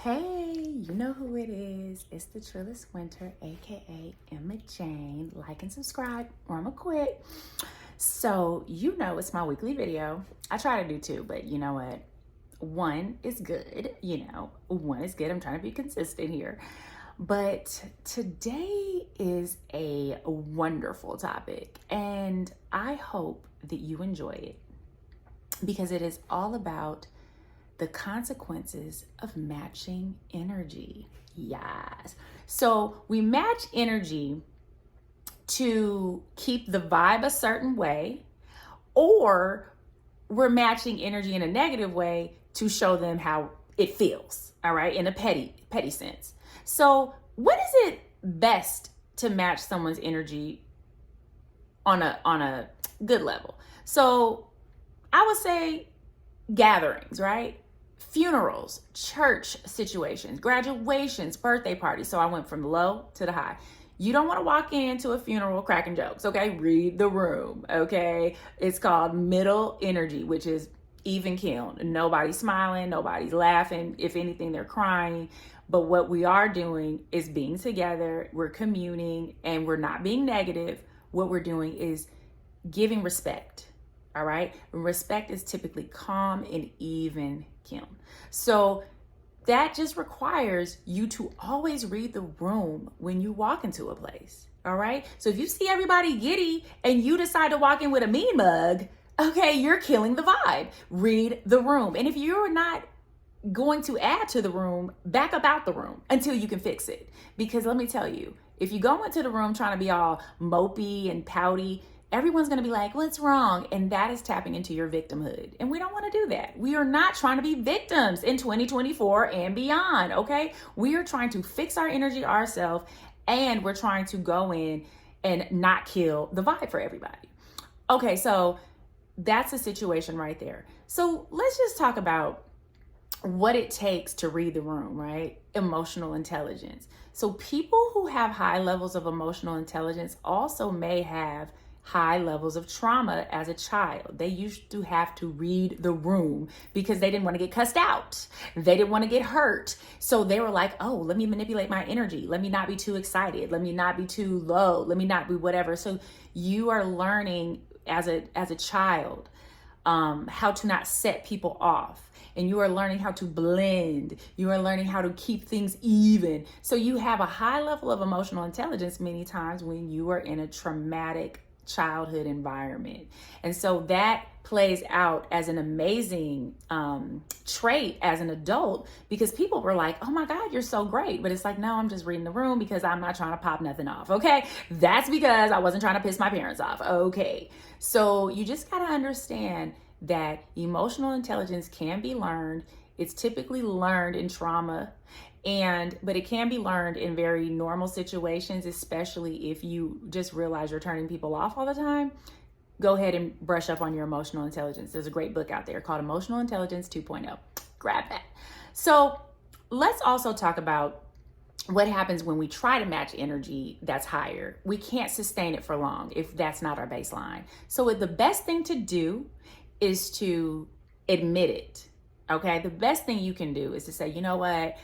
Hey, you know who it is. It's the Trillis Winter, aka Emma Jane. Like and subscribe or I'ma quit. So, you know it's my weekly video. I try to do two, but you know what? One is good, one is good. I'm trying to be consistent here. But today is a wonderful topic, and I hope that you enjoy it because it is all about the consequences of matching energy. Yes. So we match energy to keep the vibe a certain way, or we're matching energy in a negative way to show them how it feels, all right, in a petty sense. So when is it best to match someone's energy on a good level? So I would say gatherings, right? Funerals, church situations, graduations, birthday parties. So I went from low to the high. You don't want to walk into a funeral cracking jokes, okay? Read the room, okay? It's called middle energy, which is even keeled. Nobody's smiling, nobody's laughing. If anything, they're crying. But what we are doing is being together, we're communing, and we're not being negative. What we're doing is giving respect. All right. Respect is typically calm and even keeled. So that just requires you to always read the room when you walk into a place. All right. So if you see everybody giddy and you decide to walk in with a mean mug, okay, you're killing the vibe. Read the room. And if you're not going to add to the room, back up out the room until you can fix it. Because let me tell you, if you go into the room trying to be all mopey and pouty, everyone's going to be like, what's wrong? And that is tapping into your victimhood. And we don't want to do that. We are not trying to be victims in 2024 and beyond, okay? We are trying to fix our energy ourselves, and we're trying to go in and not kill the vibe for everybody. Okay, so that's a situation right there. So let's just talk about what it takes to read the room, right? Emotional intelligence. So people who have high levels of emotional intelligence also may have high levels of trauma as a child. They used to have to read the room because they didn't want to get cussed out. They didn't want to get hurt. So they were like, oh, let me manipulate my energy. Let me not be too excited. Let me not be too low. Let me not be whatever. So you are learning as a child how to not set people off. And you are learning how to blend. You are learning how to keep things even. So you have a high level of emotional intelligence many times when you are in a traumatic childhood environment. And so that plays out as an amazing trait as an adult, because people were like, oh my God, you're so great. But it's like, no, I'm just reading the room because I'm not trying to pop nothing off. Okay. That's because I wasn't trying to piss my parents off. Okay. So you just got to understand that emotional intelligence can be learned. It's typically learned in trauma, but it can be learned in very normal situations, especially if you just realize you're turning people off all the time. Go ahead and brush up on your emotional intelligence. There's a great book out there called Emotional Intelligence 2.0. Grab that. So let's also talk about what happens when we try to match energy that's higher. We can't sustain it for long if that's not our baseline. So the best thing to do is to admit it. Okay. The best thing you can do is to say, you know what?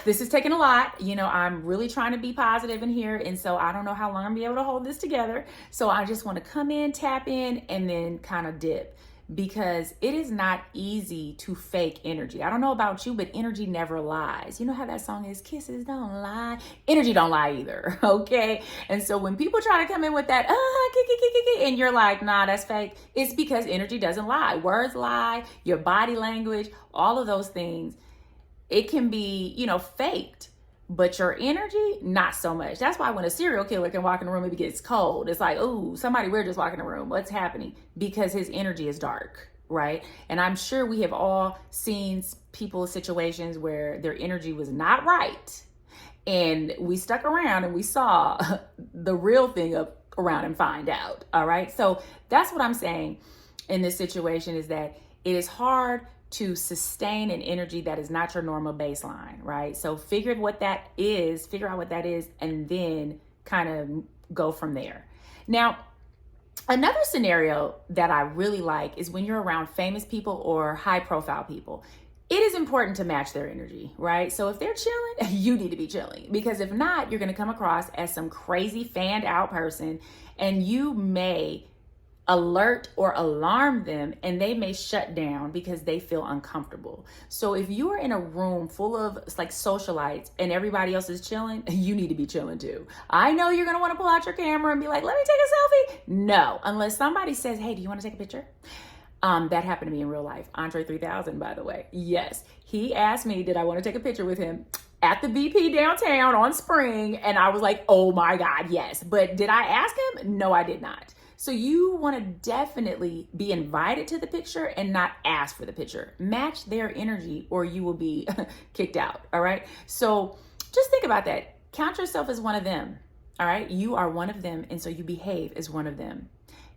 This is taking a lot. I'm really trying to be positive in here. And so I don't know how long I'm gonna be able to hold this together. So I just want to come in, tap in, and then kind of dip, because it is not easy to fake energy. I don't know about you, but energy never lies. You know how that song is, kisses don't lie. Energy don't lie either. Okay. And so when people try to come in with that, and you're like, nah, that's fake. It's because energy doesn't lie. Words lie, your body language, all of those things. It can be, faked, but your energy, not so much. That's why when a serial killer can walk in the room, it gets cold. It's like, oh, somebody weird just walked in the room. What's happening? Because his energy is dark, right? And I'm sure we have all seen people's situations where their energy was not right. And we stuck around and we saw the real thing around and find out. All right. So that's what I'm saying in this situation, is that it is hard to sustain an energy that is not your normal baseline, right? So figure out what that is, and then kind of go from there. Now, another scenario that I really like is when you're around famous people or high profile people. it is important to match their energy, right? So if they're chilling, you need to be chilling, because if not, you're going to come across as some crazy fanned out person, and you may alert or alarm them, and they may shut down because they feel uncomfortable. So if you are in a room full of like socialites and everybody else is chilling, you need to be chilling too. I know you're going to want to pull out your camera and be like, let me take a selfie. No, unless somebody says, hey, do you want to take a picture? That happened to me in real life. Andre 3000, by the way. Yes. He asked me, did I want to take a picture with him at the BP downtown on Spring? And I was like, oh my God, yes. But did I ask him? No, I did not. So you want to definitely be invited to the picture and not ask for the picture. Match their energy or you will be kicked out. All right. So just think about that. Count yourself as one of them. All right. You are one of them. And so you behave as one of them.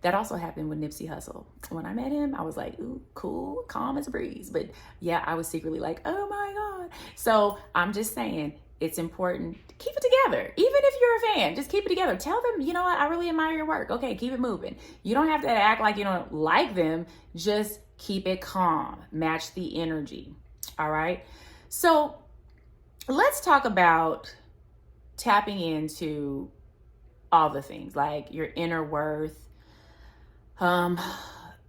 That also happened with Nipsey Hussle. When I met him, I was like, ooh, cool, calm as a breeze. But yeah, I was secretly like, oh my God. So I'm just saying, it's important to keep it together. Even if you're a fan, just keep it together. Tell them, you know what, I really admire your work. Okay, keep it moving. You don't have to act like you don't like them. Just keep it calm. Match the energy. All right. So let's talk about tapping into all the things like your inner worth,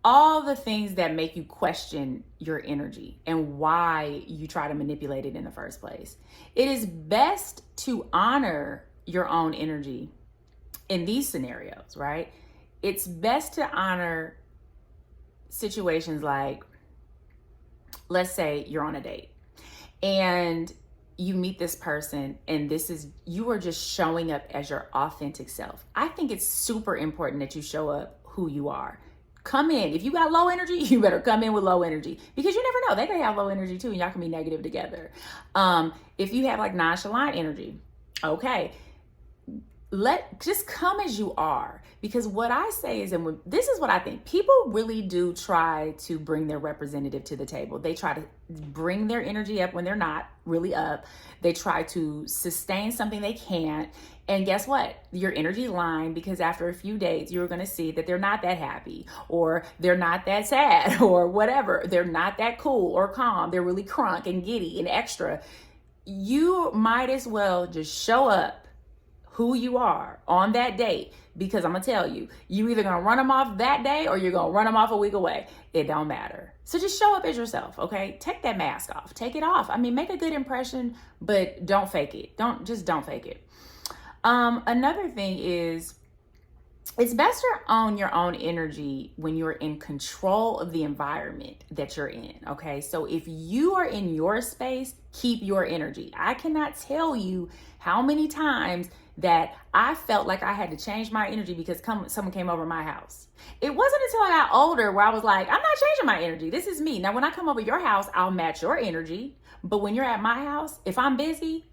all the things that make you question your energy and why you try to manipulate it in the first place. It is best to honor your own energy in these scenarios, right? It's best to honor situations like, let's say you're on a date and you meet this person and you are just showing up as your authentic self. I think it's super important that you show up who you are. Come in. If you got low energy, you better come in with low energy, because you never know. They can have low energy too, and y'all can be negative together. If you have like nonchalant energy, okay, just come as you are. Because what I say is, and this is what I think, people really do try to bring their representative to the table. They try to bring their energy up when they're not really up. They try to sustain something they can't. And guess what? Your energy line, because after a few days, you're going to see that they're not that happy, or they're not that sad, or whatever. They're not that cool or calm. They're really crunk and giddy and extra. You might as well just show up who you are on that date, because I'm going to tell you, you either going to run them off that day or you're going to run them off a week away. It don't matter. So just show up as yourself, okay? Take that mask off. Take it off. I mean, make a good impression, but don't fake it. Don't fake it. Another thing is, it's best to own your own energy when you're in control of the environment that you're in, okay? So if you are in your space, keep your energy. I cannot tell you how many times that I felt like I had to change my energy because someone came over my house. It wasn't until I got older where I was like, I'm not changing my energy. This is me. Now, when I come over your house, I'll match your energy. But when you're at my house, if I'm busy,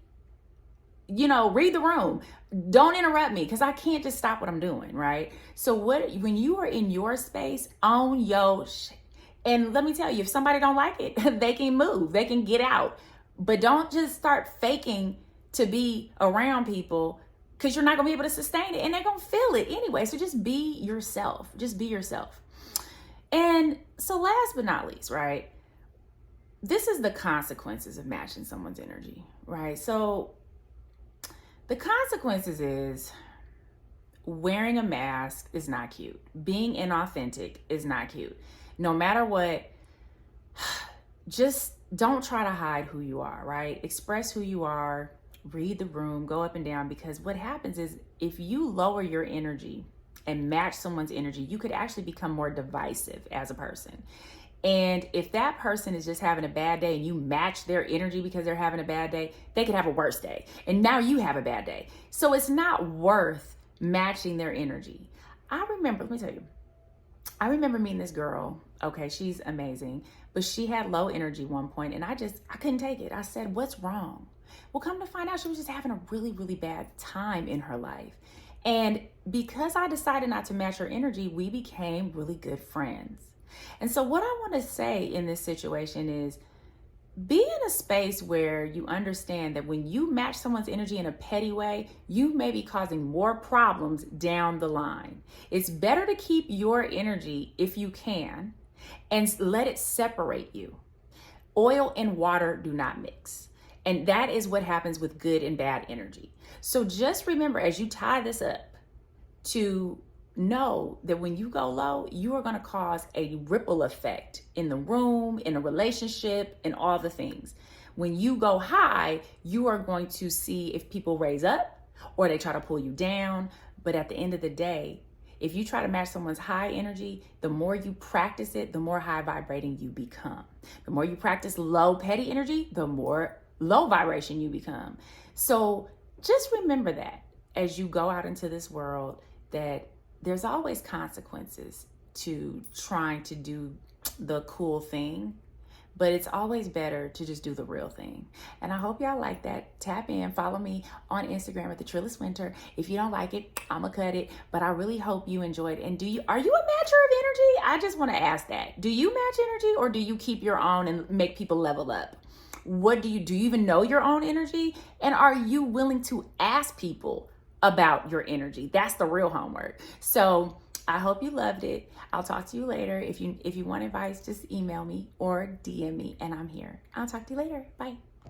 read the room. Don't interrupt me, because I can't just stop what I'm doing, right? So when you are in your space, own your shit. And let me tell you, if somebody don't like it, they can move, they can get out. But don't just start faking to be around people, because you're not gonna be able to sustain it and they're gonna feel it anyway. So just be yourself. Just be yourself. And so last but not least, right? This is the consequences of matching someone's energy, right? So the consequences is wearing a mask is not cute. Being inauthentic is not cute. No matter what, just don't try to hide who you are, right? Express who you are, read the room, go up and down, because what happens is if you lower your energy and match someone's energy, you could actually become more divisive as a person. And if that person is just having a bad day and you match their energy because they're having a bad day, they could have a worse day. And now you have a bad day. So it's not worth matching their energy. Let me tell you, I remember meeting this girl. Okay, she's amazing, but she had low energy one point, and I couldn't take it. I said, what's wrong? Well, come to find out, she was just having a really, really bad time in her life. And because I decided not to match her energy, we became really good friends. And so what I want to say in this situation is, be in a space where you understand that when you match someone's energy in a petty way, you may be causing more problems down the line. It's better to keep your energy if you can and let it separate you. Oil and water do not mix. And that is what happens with good and bad energy. So just remember, as you tie this up, to know that when you go low, you are going to cause a ripple effect in the room, in a relationship, in all the things. When you go high, you are going to see if people raise up or they try to pull you down. But at the end of the day, if you try to match someone's high energy, the more you practice it, the more high vibrating you become. The more you practice low petty energy, the more low vibration you become. So just remember that as you go out into this world, that there's always consequences to trying to do the cool thing, but it's always better to just do the real thing. And I hope y'all like that. Tap in, follow me on Instagram at the Trillest Winter. If you don't like it, I'ma cut it, but I really hope you enjoyed. And are you a matcher of energy? I just want to ask that. Do you match energy, or do you keep your own and make people level up? What do you even know your own energy? And are you willing to ask people about your energy? That's the real homework. So I hope you loved it. I'll talk to you later. If you want advice, just email me or DM me, and I'm here. I'll talk to you later. Bye.